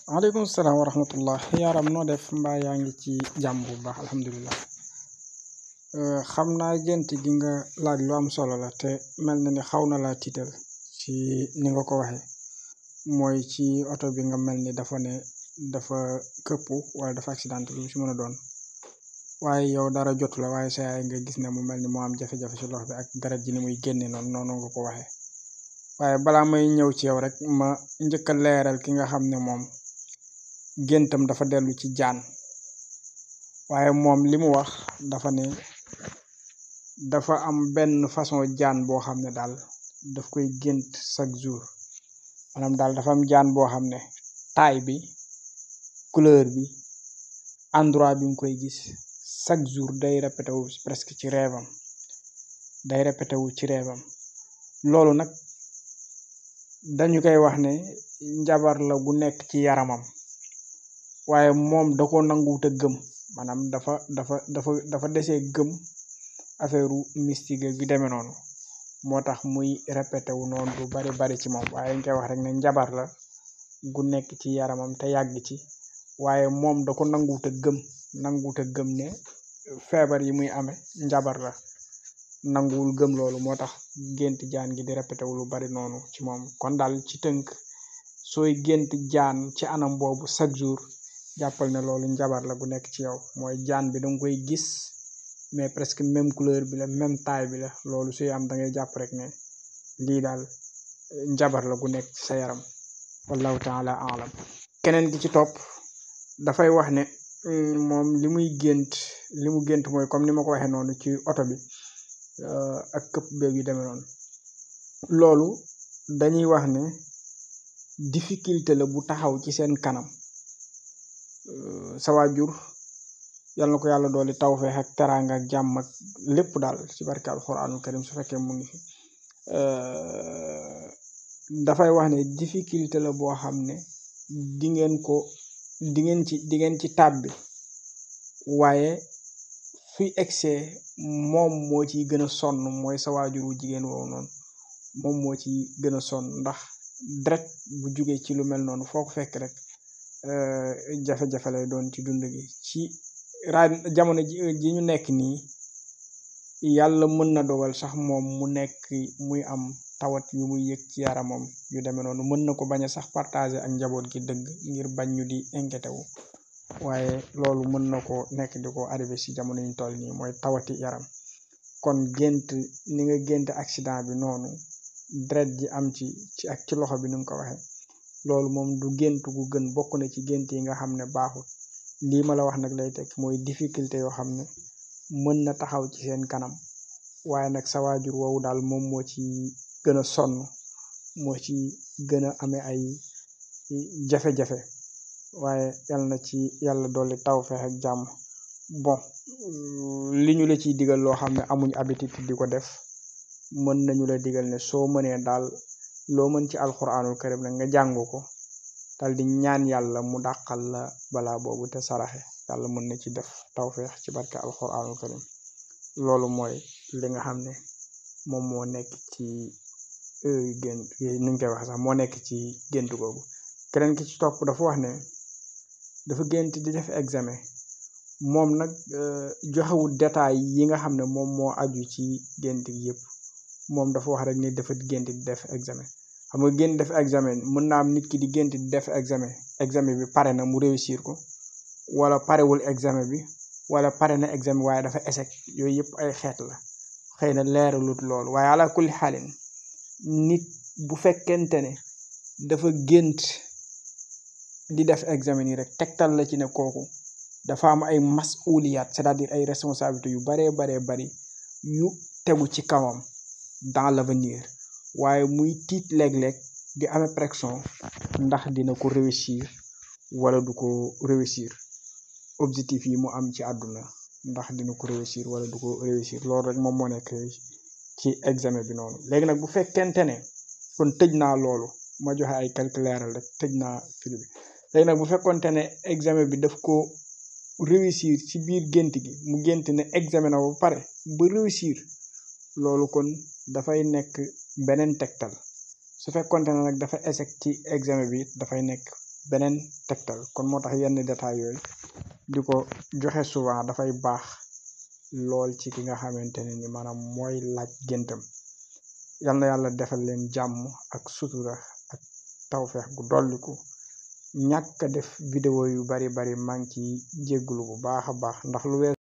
waaleykum salaam wa rahmatullah yaaram noo def mbaa yaa ngi ci jàmm bu baax alhamdulilah. xam naa gént gi nga laaj lu am solo la te mel na ni xaw na laa tiital ci ni nga ko waxee mooy ci oto bi nga mel ni dafa këppu wala dafa accident lu mu si mën a doon waaye yow dara jotu la waaye sa yaay nga gis ne mu mel ni moo am jafe-jafe si lox bi ak deret ji ni muy génne noonu nga ko waxee waaye balaa may ñëw ci yow rek ma njëkk a leeral ki nga xam ne moom géntam dafa dellu ci jaan waaye moom li mu wax dafa ne dafa am benn façon jaan boo xam ne daal daf koy gént chaque jour maanaam daal dafa am jaan boo xam ne taay bi couleur bi endroit bi nga koy gis chaque jour day répété wu presque ci rêvam day répété wu ci rêvam loolu nag dañu koy wax ne njabar la gu nekk ci yaramam waaye moom da ko nanguwut a gëm maanaam dafa desee gëm affaire mystique bi demee noonu moo tax muy répété wu noonu lu bari ci moom waaye dañ koy wax rek ne njabar la gu nekk ci yaramam te yàgg ci waaye moom da ko nanguwut a gëm ne feebar yi muy amee njabar la nanguwul gëm loolu moo tax gént jaan gi di répété wu lu bari noonu ci moom kon daal ci tënk sooy gént jaan ci anam boobu chaque jour jàppal ne loolu njabar la gu nekk ci yow mooy jaan bi danga koy gis mais presque même couleur bi la même taille bi la loolu suy am da ngay jàpp rek ne lii daal njabar la gu nekk ci sa yaram wallahu taala alam keneen gi ci topp dafay wax ne moom li mu gént mooy comme ni ma ko waxee noonu ci oto bi ak këpp beeg yu demee noonu loolu dañuy wax ne difficulté la bu taxaw ci seen kanam sa waajur yal na ko yàlla dooli tawfeex ak teraanga ak jàmm ak lépp daal ci barke alxuraanul karim su fekkee mu ngi fi dafay wax ne difficulté la boo xam ne di ngeen ci tàbbi waaye suy egsee moom moo ciy gën a sonn mooy sa waajur wu jigéen woowu noonu moom moo ci gën a sonn ndax deret bu jugee ci lu mel noonu foo ko fekk rek jafe-jafe lay doon ci dund gi ci jamono ji ñu nekk nii yàlla mën na dogal sax moom mu nekk muy am tawat yu muy yëg ci yaramam yu demee noonu mën na ko bañ a sax partager ak njaboot gi dëgg ngir bañ ñu di inquiété wu waaye loolu mën na ko nekk di ko arrivé si jamono ñu toll nii mooy tawati yaram kon gént ni nga gént accident bi noonu deret ji am ci ak ci loxo bi ni nga ko waxee loolu moom du gént gu gën bokk na ci gént yi nga xam ne baaxul lii ma la wax nag lay teg mooy difficulté yoo xam ne mën na taxaw ci seen kanam waaye nag sa waajur woowu daal moom moo ci gën a sonn moo ci gën a amee ay jafe-jafe waaye yal na ci yàlla dolli tawfeex ak jàmm bon li ñu la ciy digal loo xam ne amuñ habitude di ko def mën nañu la digal ne soo mënee daal loo mën ci alxuraanul karim nag nga jàng ko dal di ñaan yàlla mu dàqal la balaa boobu te saraxe yàlla mën na ci def tawfeex ci barke alxuraanul karim loolu mooy li nga xam ne moom moo nekk ci gént nuñ koy wax sax moo nekk ci gént googu keneen ki ci topp dafa wax ne dafa gént di def examen moom nag joxewul détail yi nga xam ne moom moo aju ci gént gi yëpp moom dafa wax rek ni dafa gént di def examen xam nga gént def examen mën naa am nit ki di gént di def examen bi pare na mu réussir ko wala parewul examen bi wala pare na examen waaye dafa échec yooyu yëpp ay xeet la xëy na leeralut loolu waaye ala kulli xaalin nit bu fekkente ne dafa gént di def examen yi rek tegtal la ci ne kooku dafa am ay masuliyaat c'est-à-dire ay responsabilités yu baree bari yu tegu ci kawam dans l'avenir waaye muy tiit léeg-léeg di amee pression ndax dina ko réussir wala du ko réussir objectif yi mu am ci àdduna ndax dina ko réussir wala du ko réussir loolu rek moom moo nekk ci examen bi noonu léegi nag bu fekkente ne kon tëj naa loolu ma joxe ay quelques leeral rek tëj naa firi bi léegi nag bu fekkonte ne examen bi daf ko réussir ci biir gént gi mu gént ne examen na ba pare ba réussir loolu kon dafay nekk beneen tegtal su fekkonte ne nag dafa échec ci examen bi dafay nekk beneen tegtal kon moo tax yenn détails yooyu di ko joxe souvent dafay baax lool ci ki nga xamante ne ni maanaam mooy laaj géntam yal na yàlla defal leen jàmm ak sutura ak tawfeex gu dolliku ñàkk a def vidéo yu bari maa ngi ci jéggulu bu baax a baax ndax lu wees